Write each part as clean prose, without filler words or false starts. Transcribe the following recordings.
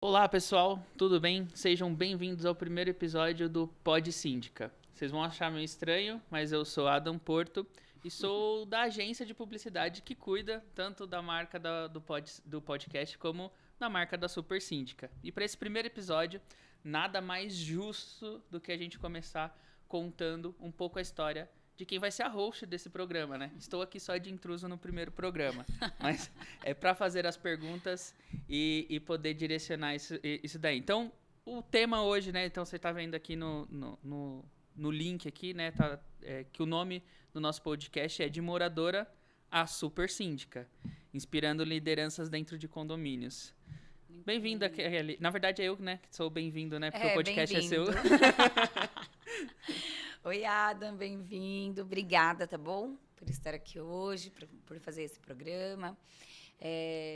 Olá pessoal, tudo bem? Sejam bem-vindos ao primeiro episódio do Pod Síndica. Vocês vão achar meio estranho, mas eu sou Adam Porto e sou da agência de publicidade que cuida tanto da marca do podcast como da marca da Super Síndica. E para esse primeiro episódio, nada mais justo do que a gente começar contando um pouco a história de quem vai ser a host desse programa, né? Estou aqui só de intruso no primeiro programa, mas é para fazer as perguntas e poder direcionar isso daí. Então, o tema hoje, né? Então, você está vendo aqui no link aqui, né? Que o nome do nosso podcast é De Moradora a Super Síndica, inspirando lideranças dentro de condomínios. Bem-vinda, Kelly. Na verdade, é eu, né, que sou bem-vindo, né? Porque o podcast é seu. Oi, Adam, bem-vindo. Obrigada, tá bom? Por estar aqui hoje, por fazer esse programa.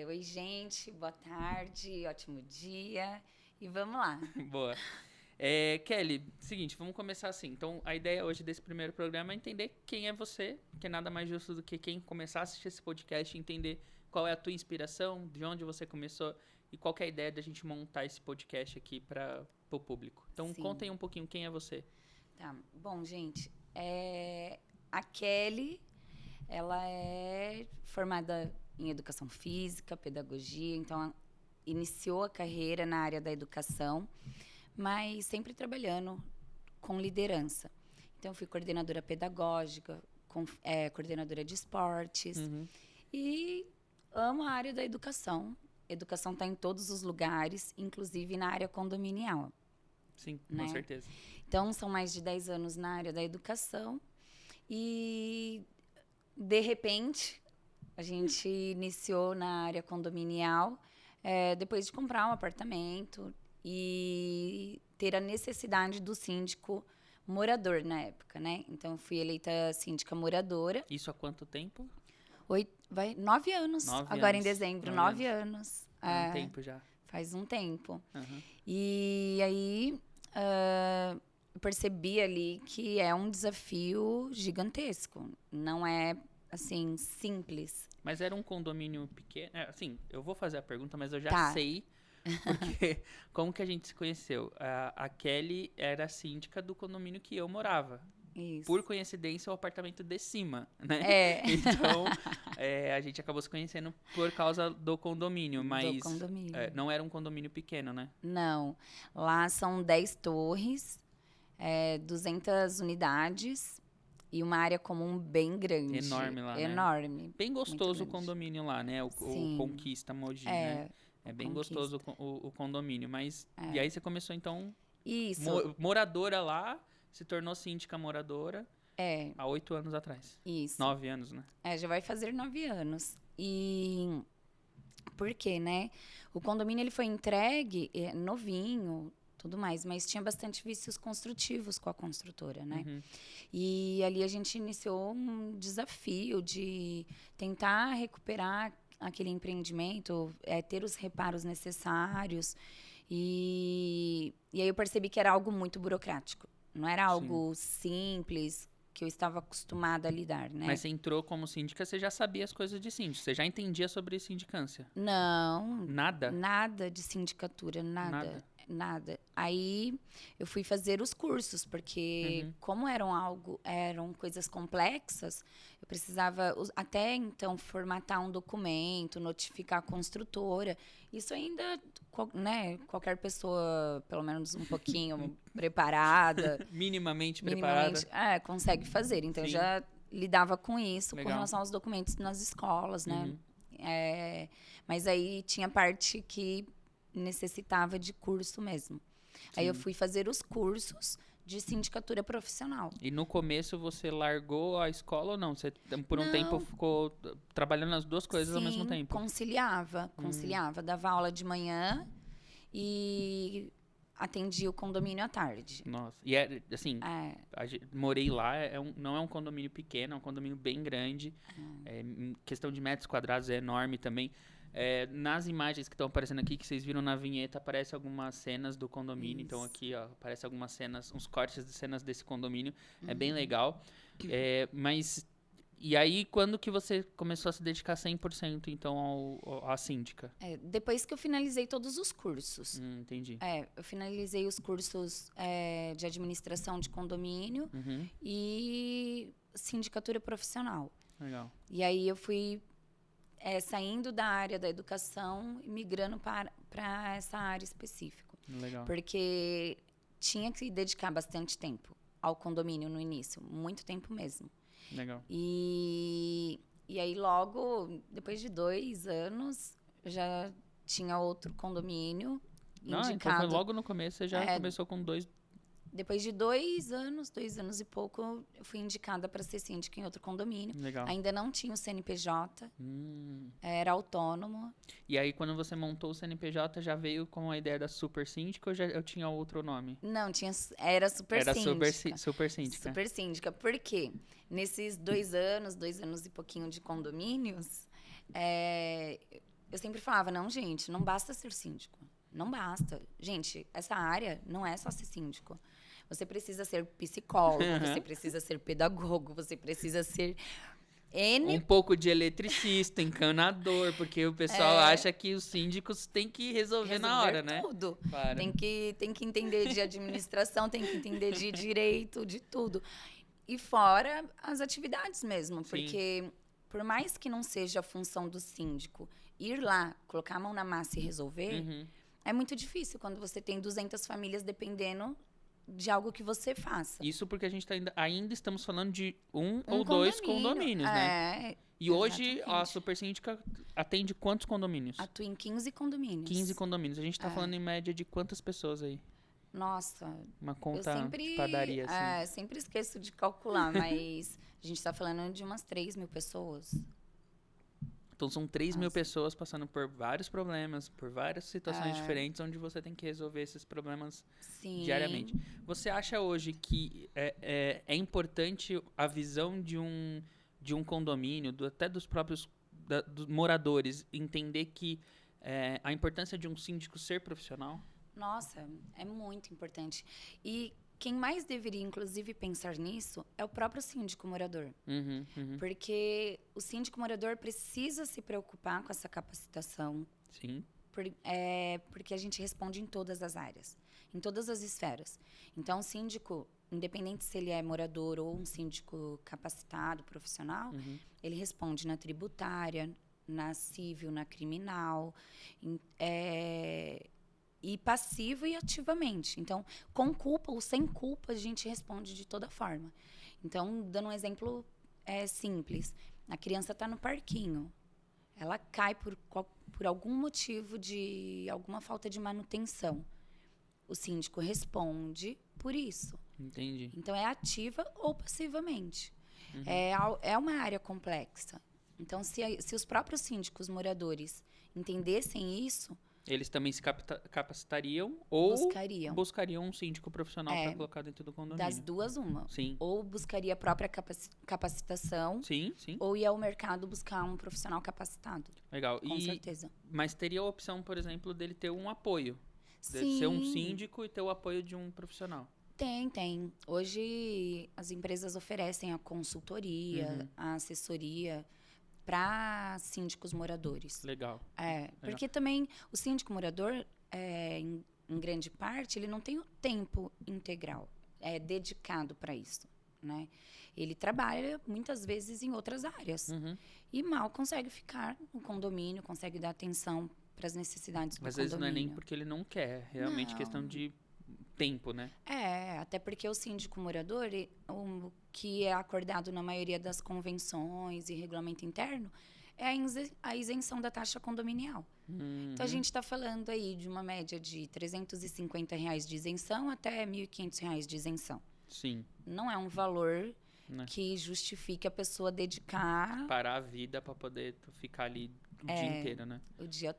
Oi, gente, boa tarde, ótimo dia. E vamos lá. Boa. Kelly, seguinte, vamos começar assim. Então, a ideia hoje desse primeiro programa é entender quem é você, que é nada mais justo do que quem começar a assistir esse podcast e entender qual é a tua inspiração, de onde você começou e qual que é a ideia da gente montar esse podcast aqui para o público. Então, Sim. Contem um pouquinho quem é você. Tá, bom, gente, a Kelly, ela é formada em educação física, pedagogia, então iniciou a carreira na área da educação, mas sempre trabalhando com liderança. Então, eu fui coordenadora pedagógica, coordenadora de esportes e amo a área da educação. Educação está em todos os lugares, inclusive na área condominial. Sim, né? Com certeza. Então, são mais de 10 anos na área da educação e, de repente, a gente iniciou na área condominial depois de comprar um apartamento e ter a necessidade do síndico morador na época, né? Então, eu fui eleita síndica moradora. Isso há quanto tempo? 9 anos. Agora em dezembro, 9 anos. Faz um tempo já. Faz um tempo. Uhum. E aí, eu percebi ali que é um desafio gigantesco. Não é, assim, simples. Mas era um condomínio pequeno? Assim, eu vou fazer a pergunta, mas eu já sei. Porque como que a gente se conheceu? A Kelly era síndica do condomínio que eu morava. Isso. Por coincidência, o apartamento de cima, né? Então, a gente acabou se conhecendo por causa do condomínio, mas do condomínio. Não era um condomínio pequeno, né? Não. Lá são 10 torres, 200 unidades e uma área comum bem grande. Enorme lá, Enorme. Né? Bem gostoso o condomínio lá, né? O Conquista Mogi, né? É bem gostoso o condomínio, mas... E aí você começou, então... Isso. Moradora lá... Se tornou síndica moradora há 8 anos atrás. Isso. 9 anos, né? Já vai fazer 9 anos. E por quê, né? O condomínio ele foi entregue novinho, tudo mais, mas tinha bastante vícios construtivos com a construtora, né? Uhum. E ali a gente iniciou um desafio de tentar recuperar aquele empreendimento, ter os reparos necessários. E aí eu percebi que era algo muito burocrático. Não era algo simples que eu estava acostumada a lidar, né? Mas você entrou como síndica, você já sabia as coisas de síndico, você já entendia sobre sindicância? Não. Nada? Nada de sindicatura, nada. Aí eu fui fazer os cursos, porque como eram coisas complexas, eu precisava até então formatar um documento, notificar a construtora. Isso ainda, né, qualquer pessoa, pelo menos um pouquinho preparada. Minimamente preparada. Consegue fazer. Então, eu já lidava com isso. Legal. Com relação aos documentos nas escolas, né? Mas aí tinha parte que necessitava de curso mesmo. Aí eu fui fazer os cursos de sindicatura profissional. E no começo você largou a escola ou não? Você por um tempo ficou trabalhando nas duas coisas ao mesmo tempo? Conciliava. Dava aula de manhã e atendia o condomínio à tarde. Nossa, e assim, morei lá, não é um condomínio pequeno, é um condomínio bem grande. Em questão de metros quadrados é enorme também. Nas imagens que estão aparecendo aqui, que vocês viram na vinheta, aparecem algumas cenas do condomínio. Isso. Então aqui, aparecem algumas cenas, uns cortes de cenas desse condomínio. É bem legal. Mas E aí, quando que você começou a se dedicar 100%, então, à síndica? Depois que eu finalizei todos os cursos. Entendi. Eu finalizei os cursos de administração de condomínio Uhum. e sindicatura profissional. Legal. E aí eu fui saindo da área da educação e migrando para essa área específica. Legal. Porque tinha que dedicar bastante tempo ao condomínio no início, muito tempo mesmo. Legal. E aí logo, depois de 2 anos, já tinha outro condomínio indicado. Então foi logo no começo, você já começou com 2... Depois de 2 anos e pouco, eu fui indicada para ser síndica em outro condomínio. Legal. Ainda não tinha o CNPJ, era autônomo. E aí, quando você montou o CNPJ, já veio com a ideia da super síndica ou eu tinha outro nome? Não, era super Era síndica. super síndica. Super síndica. Por quê? Nesses 2 anos e pouquinho de condomínios, eu sempre falava, não, gente, não basta ser síndico. Não basta. Gente, essa área não é só ser síndico. Você precisa ser psicólogo, você precisa ser pedagogo, você precisa ser Um pouco de eletricista, encanador, porque o pessoal acha que os síndicos têm que resolver na hora, né? Tudo. Claro. Tem que entender de administração, tem que entender de direito, de tudo. E fora as atividades mesmo, porque por mais que não seja a função do síndico ir lá, colocar a mão na massa e resolver, é muito difícil quando você tem 200 famílias dependendo de algo que você faça. Isso porque a gente ainda estamos falando de um ou 2 condomínios, né? E hoje a super síndica atende quantos condomínios? Atua em 15 condomínios. 15 condomínios. A gente tá falando em média de quantas pessoas aí? Nossa, uma conta de padaria, assim. Sempre esqueço de calcular, mas a gente tá falando de umas 3.000 pessoas. Então são 3.000 pessoas passando por vários problemas, por várias situações diferentes, onde você tem que resolver esses problemas diariamente. Você acha hoje que é importante a visão de um condomínio, até dos próprios dos moradores, entender que a importância de um síndico ser profissional? Nossa, é muito importante. E quem mais deveria, inclusive, pensar nisso é o próprio síndico morador. Porque o síndico morador precisa se preocupar com essa capacitação. Sim. Porque a gente responde em todas as áreas, em todas as esferas. Então, o síndico, independente se ele é morador ou um síndico capacitado, profissional, ele responde na tributária, na civil, na criminal, e passivo e ativamente. Então, com culpa ou sem culpa, a gente responde de toda forma. Então, dando um exemplo simples. A criança está no parquinho. Ela cai por algum motivo de alguma falta de manutenção. O síndico responde por isso. Entendi. Então, é ativa ou passivamente. É uma área complexa. Então, se os próprios síndicos moradores entendessem isso, eles também se capacitariam ou buscariam um síndico profissional para colocar dentro do condomínio. Das duas, uma. Sim. Ou buscaria a própria capacitação. Sim. Ou ia ao mercado buscar um profissional capacitado. Legal. Com certeza. Mas teria a opção, por exemplo, dele ter um apoio. Sim. De ser um síndico e ter o apoio de um profissional. Tem. Hoje, as empresas oferecem a consultoria, a assessoria para síndicos moradores. Legal. Porque também o síndico morador, em grande parte, ele não tem o tempo integral dedicado para isso, né? Ele trabalha muitas vezes em outras áreas e mal consegue ficar no condomínio, consegue dar atenção para as necessidades do condomínio. Às vezes não é nem porque ele não quer, realmente questão de tempo, né? Até porque o síndico morador, o que é acordado na maioria das convenções e regulamento interno, é a isenção da taxa condominial. Então, a gente está falando aí de uma média de R$350 de isenção até R$1.500 de isenção. Sim. Não é um valor que justifique a pessoa dedicar... Parar a vida para poder ficar ali o dia inteiro, né? O dia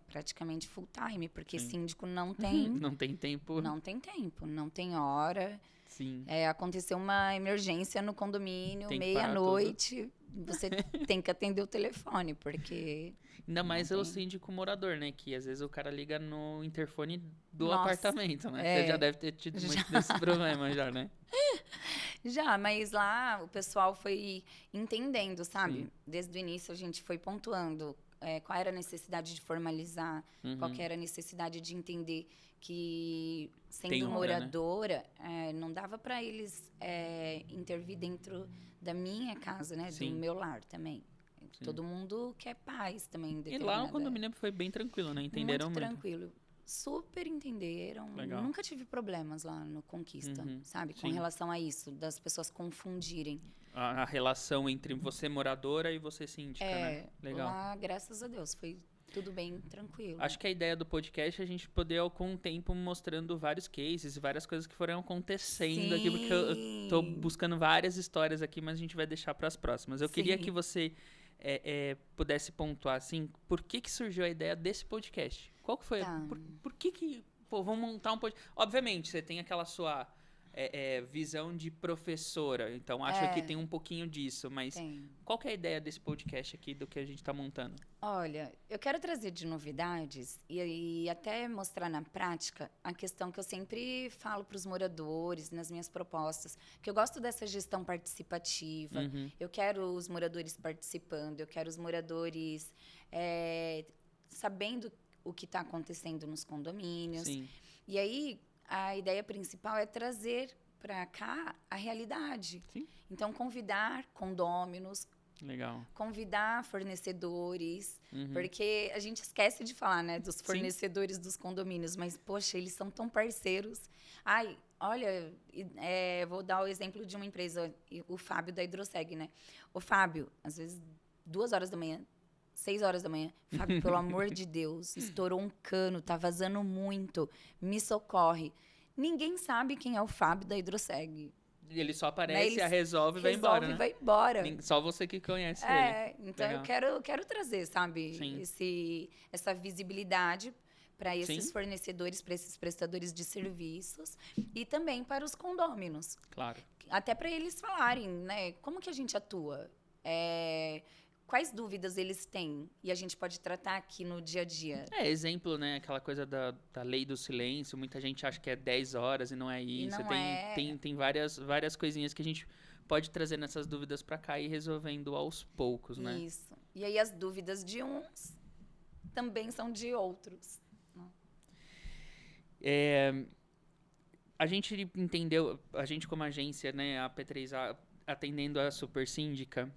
praticamente full time, porque síndico não tem... Não tem tempo. Não tem tempo, não tem hora. Sim. Aconteceu uma emergência no condomínio, meia-noite, você tem que atender o telefone, porque... Ainda mais o síndico morador, né? Que às vezes o cara liga no interfone do apartamento, né? Você já deve ter tido muito desse problema já, né? Já, mas lá o pessoal foi entendendo, sabe? Sim. Desde o início a gente foi pontuando qual era a necessidade de formalizar, qual que era a necessidade de entender que, Tem sendo hora, né? moradora, não dava para eles intervir dentro da minha casa, né? Sim. Do meu lar também. Sim. Todo mundo quer paz também. E lá o determinada- condomínio foi bem tranquilo, né? Entenderam muito muito. tranquilo. Super entenderam. Legal. Nunca tive problemas lá no Conquista, sabe? Com Sim. relação a isso, das pessoas confundirem. A relação entre você moradora e você síndica, né? Legal. Lá, graças a Deus, foi tudo bem tranquilo. Acho que a ideia do podcast é a gente poder, com o tempo, mostrando vários cases e várias coisas que foram acontecendo aqui, porque eu tô buscando várias histórias aqui, mas a gente vai deixar para as próximas. Eu queria Sim. que você pudesse pontuar, assim, por que surgiu a ideia desse podcast? Qual que foi? Tá. Por que pô, vamos montar um podcast? Obviamente, você tem aquela sua visão de professora, então acho que tem um pouquinho disso, mas Tem. qual que é a ideia desse podcast aqui, do que a gente tá montando? Olha, eu quero trazer de novidades e até mostrar na prática a questão que eu sempre falo para os moradores nas minhas propostas, que eu gosto dessa gestão participativa, eu quero os moradores participando, eu quero os moradores sabendo o que está acontecendo nos condomínios. Sim. E aí, a ideia principal é trazer para cá a realidade. Sim. Então, convidar condôminos, Legal. convidar fornecedores, porque a gente esquece de falar, né, dos fornecedores dos condomínios, mas, poxa, eles são tão parceiros. Ai, olha, vou dar o exemplo de uma empresa, o Fábio da Hidroseg, né? O Fábio, às vezes, 2 horas da manhã, 6 horas da manhã, Fábio, pelo amor de Deus, estourou um cano, tá vazando muito, me socorre. Ninguém sabe quem é o Fábio da Hidroseg. Ele só aparece, Ele resolve e vai embora, né? vai embora. Só você que conhece ele. Então Legal. eu quero trazer, sabe, essa visibilidade para esses Sim. fornecedores, para esses prestadores de serviços e também para os condôminos. Claro. Até para eles falarem, né, como que a gente atua, quais dúvidas eles têm e a gente pode tratar aqui no dia a dia. Exemplo, né? Aquela coisa da lei do silêncio. Muita gente acha que é 10 horas e não é isso. não Tem várias coisinhas que a gente pode trazer nessas dúvidas pra cá e ir resolvendo aos poucos, né? Isso. E aí as dúvidas de uns também são de outros. A gente entendeu, a gente como agência, né, a P3A, atendendo a Super Síndica,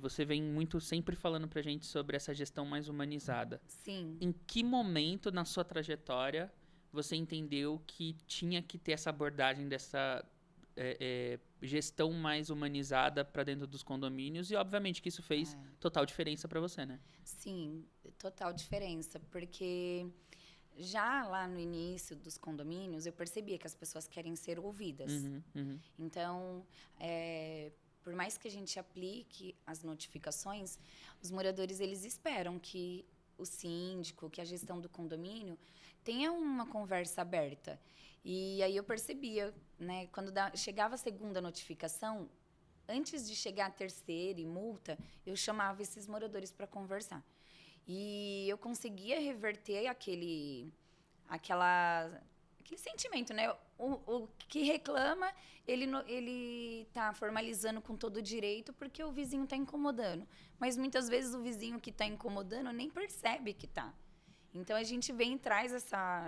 você vem muito sempre falando pra gente sobre essa gestão mais humanizada. Sim. Em que momento na sua trajetória você entendeu que tinha que ter essa abordagem dessa gestão mais humanizada para dentro dos condomínios? E obviamente que isso fez total diferença para você, né? Sim, total diferença, porque já lá no início dos condomínios eu percebia que as pessoas querem ser ouvidas. Então, por mais que a gente aplique as notificações, os moradores eles esperam que o síndico, que a gestão do condomínio tenha uma conversa aberta. E aí eu percebia, né, quando chegava a segunda notificação, antes de chegar a terceira e multa, eu chamava esses moradores para conversar. E eu conseguia reverter aquele sentimento, né? O que reclama, ele tá formalizando com todo o direito porque o vizinho está incomodando. Mas muitas vezes o vizinho que está incomodando nem percebe que está. Então a gente vem e traz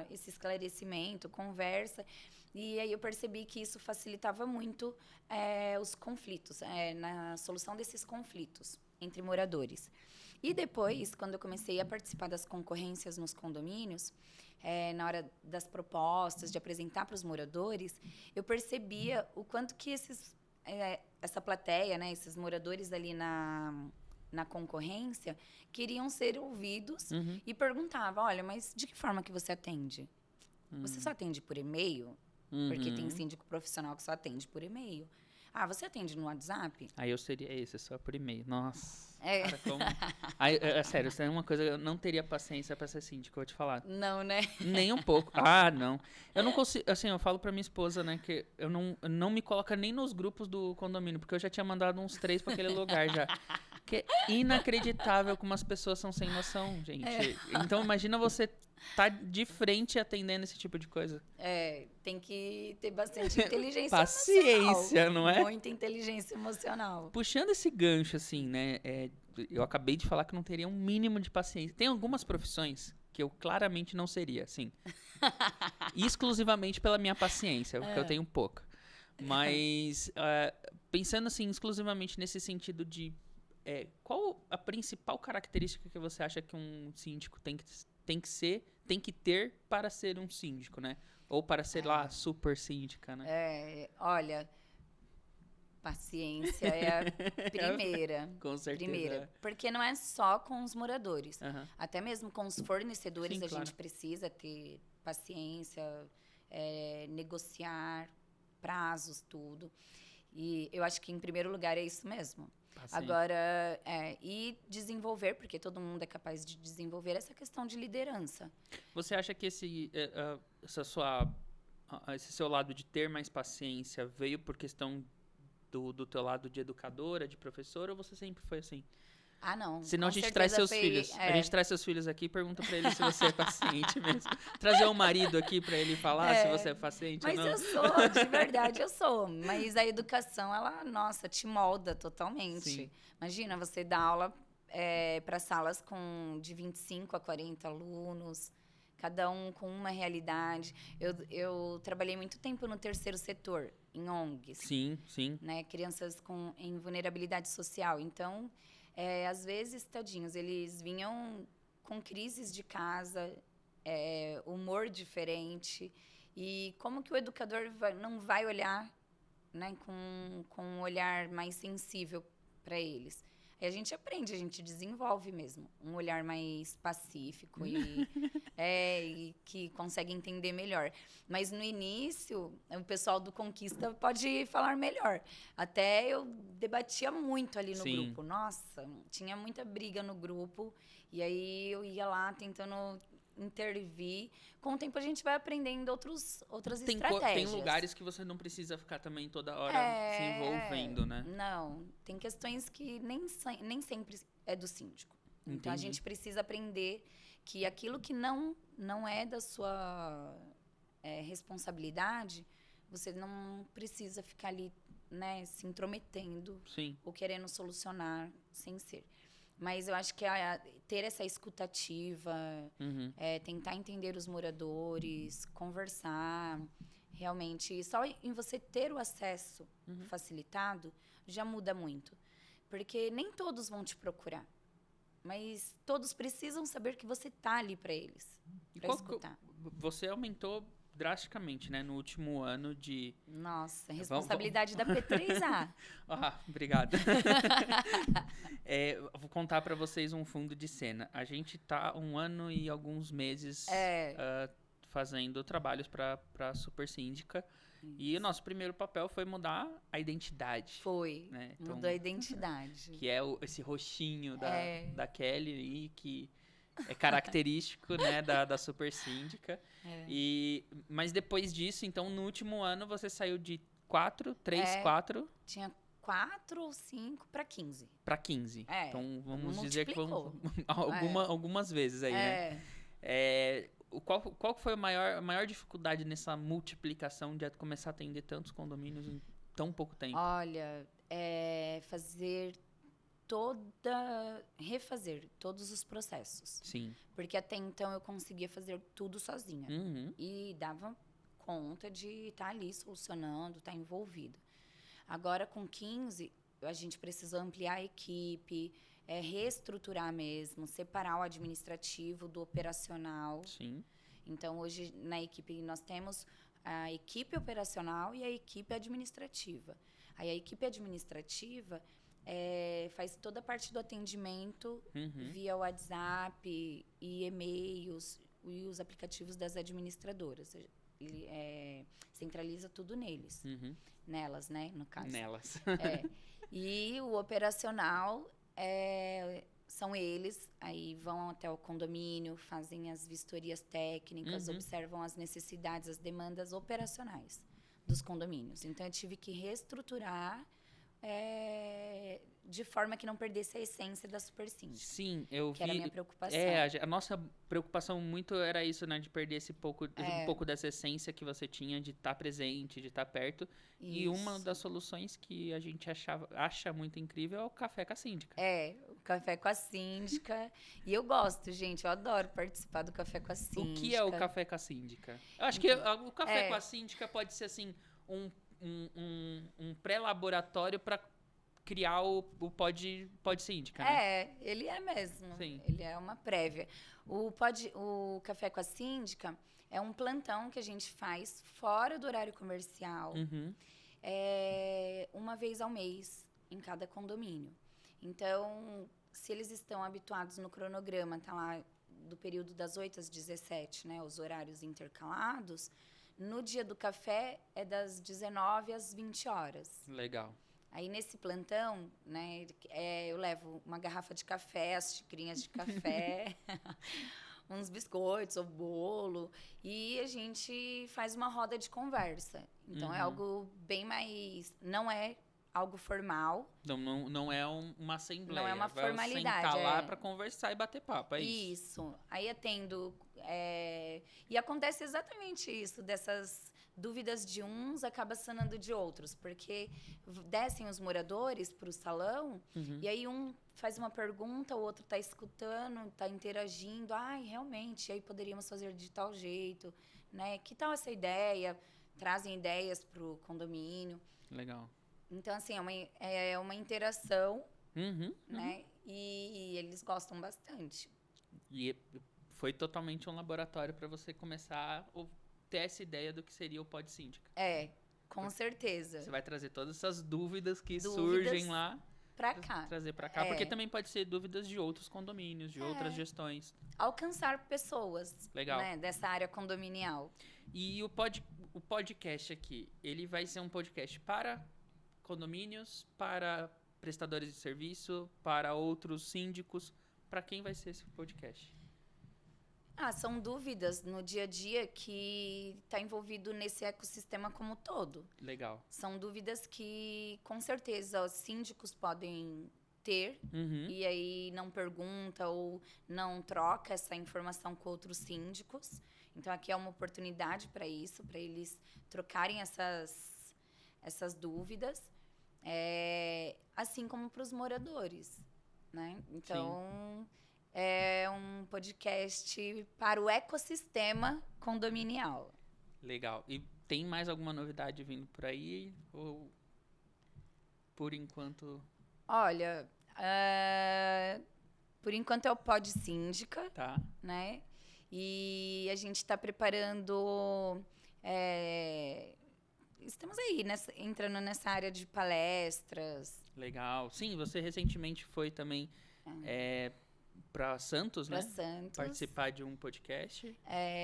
esse esclarecimento, conversa. E aí eu percebi que isso facilitava muito os conflitos, na solução desses conflitos entre moradores. E depois, quando eu comecei a participar das concorrências nos condomínios, na hora das propostas, de apresentar para os moradores, eu percebia o quanto que essa plateia, né, esses moradores ali na concorrência, queriam ser ouvidos e perguntavam, olha, mas de que forma que você atende? Você só atende por e-mail? Porque tem síndico profissional que só atende por e-mail. Ah, você atende no WhatsApp? Aí eu seria esse, só por e-mail. Nossa. É. Cara, como... Aí, sério, isso é uma coisa que eu não teria paciência pra ser síndico, eu vou te falar. Não, né? Nem um pouco. Ah, não. Eu não consigo, assim, eu falo pra minha esposa, né, que eu não me coloca nem nos grupos do condomínio, porque eu já tinha mandado uns 3 pra aquele lugar já. que é inacreditável como as pessoas são sem noção, gente. Então imagina você tá de frente atendendo esse tipo de coisa. Tem que ter bastante inteligência Paciência, emocional. não é? Muita inteligência emocional. Puxando esse gancho, assim, né? Eu acabei de falar que não teria um mínimo de paciência. Tem algumas profissões que eu claramente não seria, assim. Exclusivamente pela minha paciência, porque eu tenho pouca. Mas, pensando, assim, exclusivamente nesse sentido de... qual a principal característica que você acha que um síndico tem que ter para ser um síndico, né? Ou para ser lá, super síndica, né? Olha... Paciência é a primeira. Com certeza. Primeira. Porque não é só com os moradores. Uhum. Até mesmo com os fornecedores, Sim, a claro. gente precisa ter paciência, negociar prazos, tudo. E eu acho que, em primeiro lugar, é isso mesmo. Paciência. Agora, e desenvolver, porque todo mundo é capaz de desenvolver essa questão de liderança. Você acha que esse seu lado de ter mais paciência veio por questão do teu lado de educadora, de professora, ou você sempre foi assim? Ah, não. Senão a com gente certeza traz seus foi- filhos. é. A gente traz seus filhos aqui e pergunta pra eles se você é paciente mesmo. Trazer o marido aqui pra ele falar se você é paciente Mas ou não. eu sou, de verdade eu sou. Mas a educação, ela, nossa, te molda totalmente. Sim. Imagina, você dá aula para salas de 25 a 40 alunos, cada um com uma realidade. Eu trabalhei muito tempo no terceiro setor, em ONGs. Sim, sim. Né, crianças em vulnerabilidade social. Então, às vezes, tadinhos, eles vinham com crises de casa, humor diferente. E como que o educador não vai olhar, né, com um olhar mais sensível para eles? Aí a gente aprende, a gente desenvolve mesmo um olhar mais pacífico e que consegue entender melhor. Mas no início, o pessoal do Conquista pode falar melhor. Até eu debatia muito ali no Sim. grupo. Nossa, tinha muita briga no grupo. E aí eu ia lá tentando intervir. Com o tempo a gente vai aprendendo outras estratégias. Tem lugares que você não precisa ficar também toda hora se envolvendo, né? Não, tem questões que nem sempre é do síndico. Então a Entendi. gente precisa aprender que aquilo que não é da sua responsabilidade, você não precisa ficar ali, né, se intrometendo Sim. ou querendo solucionar sem ser. Mas eu acho que ter essa escutativa, Uhum. tentar entender os moradores, conversar, realmente, só em você ter o acesso facilitado, já muda muito. Porque nem todos vão te procurar, mas todos precisam saber que você tá ali para eles, para escutar. Você aumentou drasticamente, né, no último ano de... Nossa, responsabilidade da P3A. Obrigado. Vou contar pra vocês um fundo de cena. A gente tá 1 ano e alguns meses fazendo trabalhos pra Super Síndica. E o nosso primeiro papel foi mudar a identidade. Foi, né? Então, mudou a identidade. que é esse roxinho da Kelly aí, que é característico, né, da Super Síndica. Mas depois disso, então, no último ano, você saiu de 4, 4... Tinha 4 ou 5 para 15. Para 15. Então, vamos dizer que multiplicou. algumas vezes aí, né? Qual foi a maior dificuldade nessa multiplicação de começar a atender tantos condomínios em tão pouco tempo? Olha, refazer todos os processos. Sim. Porque até então eu conseguia fazer tudo sozinha. Uhum. E dava conta de estar ali solucionando, estar envolvida. Agora, com 15, a gente precisa ampliar a equipe, reestruturar mesmo, separar o administrativo do operacional. Sim. Então, hoje, na equipe, nós temos a equipe operacional e a equipe administrativa. Aí, a equipe administrativa faz toda a parte do atendimento via WhatsApp e e-mails e os aplicativos das administradoras. Ele centraliza tudo nelas, né, no caso. Nelas. E o operacional são eles, aí vão até o condomínio, fazem as vistorias técnicas, observam as necessidades, as demandas operacionais dos condomínios. Então, eu tive que reestruturar de forma que não perdesse a essência da Super Síndica. Sim, eu vi. Que era a minha preocupação. A nossa preocupação muito era isso, né? De perder um pouco dessa essência que você tinha de estar presente, de estar perto. E uma das soluções que a gente acha muito incrível é o café com a síndica. O café com a síndica. E eu gosto, gente, eu adoro participar do café com a síndica. O que é o café com a síndica? Eu acho que o café com a síndica pode ser, assim, um pré-laboratório para criar o pod síndica, né? Ele é mesmo. Sim. Ele é uma prévia. O Café com a Síndica é um plantão que a gente faz fora do horário comercial, uma vez ao mês, em cada condomínio. Então, se eles estão habituados no cronograma, tá lá do período das 8 às 17, né, os horários intercalados, no dia do café é das 19 às 20 horas. Legal. Aí, nesse plantão, né, eu levo uma garrafa de café, as xicrinhas de café, uns biscoitos ou bolo, e a gente faz uma roda de conversa. Então, é algo bem mais... Não é algo formal. Não é uma assembleia. Não é uma formalidade. Sentar lá para conversar e bater papo, é isso? Isso. Aí, atendo... E acontece exatamente isso, dessas... dúvidas de uns acaba sanando de outros, porque descem os moradores para o salão e aí um faz uma pergunta, o outro está escutando, está interagindo. Realmente, aí poderíamos fazer de tal jeito, né? Que tal essa ideia? Trazem ideias para o condomínio. Legal. Então, assim, é uma interação, né? E eles gostam bastante. E foi totalmente um laboratório para você começar ter essa ideia do que seria o pod síndica. Com certeza. Você vai trazer todas essas dúvidas que surgem lá pra cá. Trazer pra cá, porque também pode ser dúvidas de outros condomínios, de outras gestões. Alcançar pessoas. Legal. Né, dessa área condominial. E o podcast aqui, ele vai ser um podcast para condomínios, para prestadores de serviço, para outros síndicos. Para quem vai ser esse podcast? São dúvidas no dia a dia que está envolvido nesse ecossistema como todo. Legal. São dúvidas que, com certeza, os síndicos podem ter e aí não pergunta ou não troca essa informação com outros síndicos. Então, aqui é uma oportunidade para isso, para eles trocarem essas dúvidas, assim como para os moradores, né? Então... Sim. É um podcast para o ecossistema condominial. Legal. E tem mais alguma novidade vindo por aí? Ou, por enquanto... Olha, por enquanto é o Pod Síndica. Tá. Né? E a gente está preparando... Estamos aí, entrando nessa área de palestras. Legal. Sim, você recentemente foi também... para Santos, né? Para Santos. Participar de um podcast.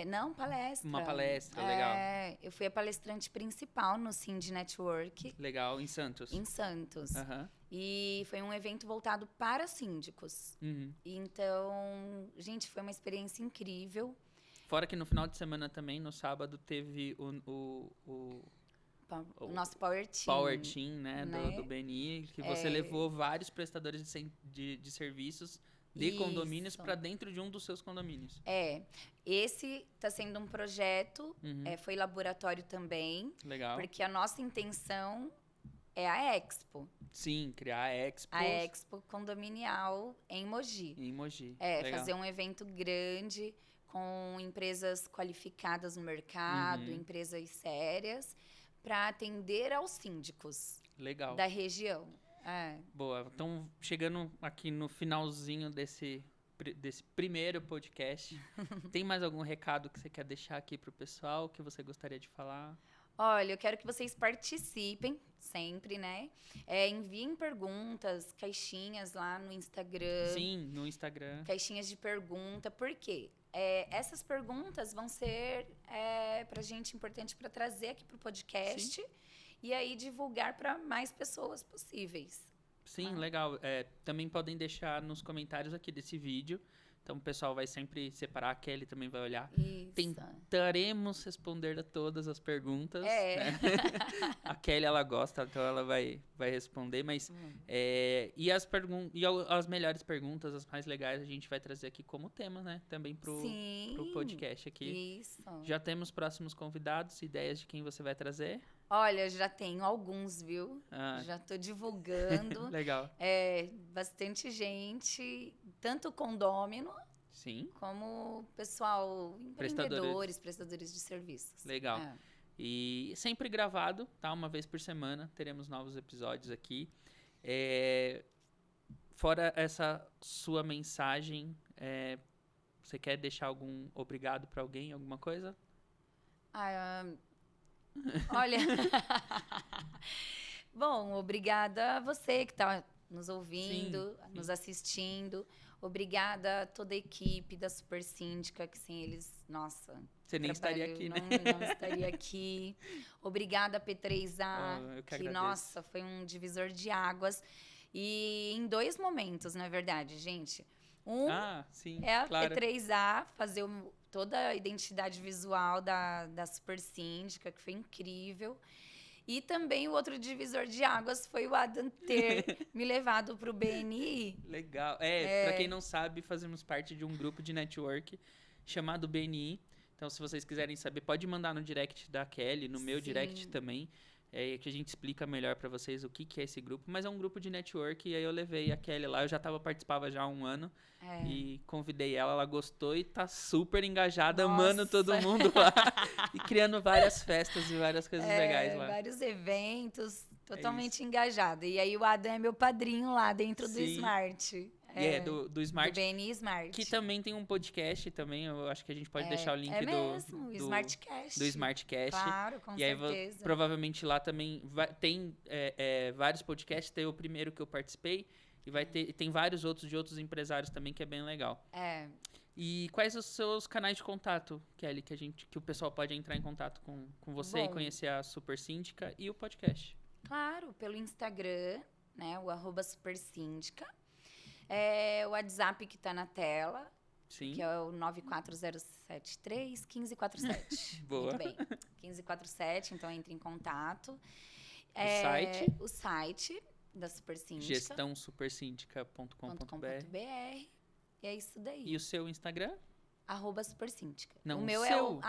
Não, palestra. Uma palestra, legal. Eu fui a palestrante principal no Cindy Network. Legal, em Santos. Em Santos. E foi um evento voltado para síndicos. Então, gente, foi uma experiência incrível. Fora que no final de semana também, no sábado, teve o nosso Power Team. Power Team, né? Do BNI, que você levou vários prestadores de serviços de condomínios para dentro de um dos seus condomínios. Esse está sendo um projeto, foi laboratório também. Legal. Porque a nossa intenção é a Expo. Sim, criar a Expo. A Expo condominial em Mogi. Em Mogi. Fazer um evento grande com empresas qualificadas no mercado, empresas sérias, para atender aos síndicos da região. Boa. Então, chegando aqui no finalzinho desse primeiro podcast, tem mais algum recado que você quer deixar aqui pro pessoal, que você gostaria de falar? Olha, eu quero que vocês participem sempre, né? Enviem perguntas, caixinhas lá no Instagram. Sim, no Instagram. Caixinhas de pergunta. Por quê? Essas perguntas vão ser pra gente importante para trazer aqui pro podcast. Sim. E aí divulgar para mais pessoas possíveis. Sim, legal. Também podem deixar nos comentários aqui desse vídeo Então o pessoal vai sempre separar, a Kelly também vai olhar. Isso. Tentaremos responder a todas as perguntas. É. Né? A Kelly, ela gosta, então ela vai responder, mas... E as melhores perguntas, as mais legais, a gente vai trazer aqui como tema, né? Também pro podcast aqui. Isso. Já temos próximos convidados, ideias de quem você vai trazer? Olha, já tenho alguns, viu? Já tô divulgando. Legal. Bastante gente, tanto condômino, sim, como pessoal, empreendedores, prestadores de serviços. Legal. E sempre gravado, tá? Uma vez por semana, teremos novos episódios aqui. Fora essa sua mensagem, você quer deixar algum obrigado para alguém, alguma coisa? Olha, bom, obrigada a você que está nos ouvindo, nos assistindo. Obrigada a toda a equipe da Super Síndica, que sem eles, nossa... Você nem estaria aqui, né? Não estaria aqui. Obrigada a P3A, que nossa, foi um divisor de águas. E em 2 momentos, na verdade, gente. Claro. P3A, fazer toda a identidade visual da Super Síndica, que foi incrível. E também o outro divisor de águas foi o Adam ter me levado para o BNI. Legal. Para quem não sabe, fazemos parte de um grupo de network chamado BNI. Então, se vocês quiserem saber, pode mandar no direct da Kelly, no meu direct também. Que a gente explica melhor para vocês o que é esse grupo. Mas é um grupo de network e aí eu levei a Kelly lá. Eu participava já há 1 ano e convidei ela gostou e tá super engajada, amando todo mundo lá. E criando várias festas e várias coisas legais lá. Vários eventos, totalmente engajada. E aí o Adam é meu padrinho lá dentro do Smart. Do Smart. Do BNI Smart. Que também tem um podcast também. Eu acho que a gente pode deixar o link do Smartcast. Do Smartcast. Claro, com certeza. Aí, provavelmente lá também tem vários podcasts. Tem o primeiro que eu participei. E tem vários outros de outros empresários também, que é bem legal. E quais os seus canais de contato, Kelly, que o pessoal pode entrar em contato com você e conhecer a Super Síndica e o podcast? Claro, pelo Instagram, né? O @supersíndica. O WhatsApp que está na tela, que é o 94073-1547. Boa. Muito bem. 1547, então entre em contato. O site da Super Síndica. gestãosupersíndica.com.br. E é isso daí. E o seu Instagram? @supersíndica. Não, o meu seu.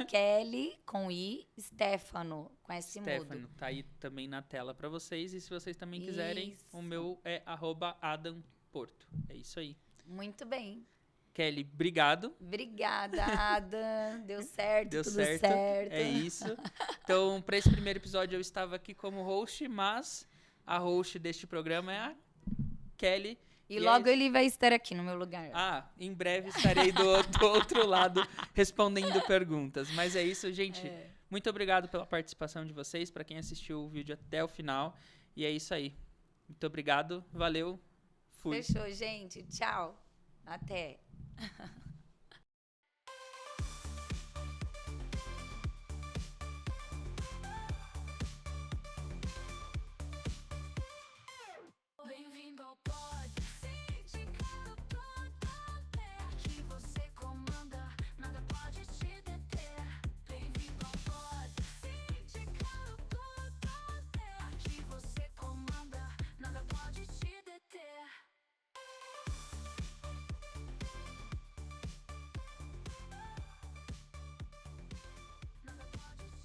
@Kelly com I, Stefano com S mudo. Tá aí também na tela para vocês. E se vocês também quiserem, o meu é @AdamPorto. É isso aí. Muito bem. Kelly, obrigado. Obrigada, Adam. Deu certo, tudo certo. É isso. Então, para esse primeiro episódio, eu estava aqui como host, mas a host deste programa é a Kelly. E logo ele vai estar aqui no meu lugar. Em breve estarei do outro lado respondendo perguntas. Mas é isso, gente. Muito obrigado pela participação de vocês, para quem assistiu o vídeo até o final. E é isso aí. Muito obrigado, valeu, fui. Fechou, gente. Tchau. Até.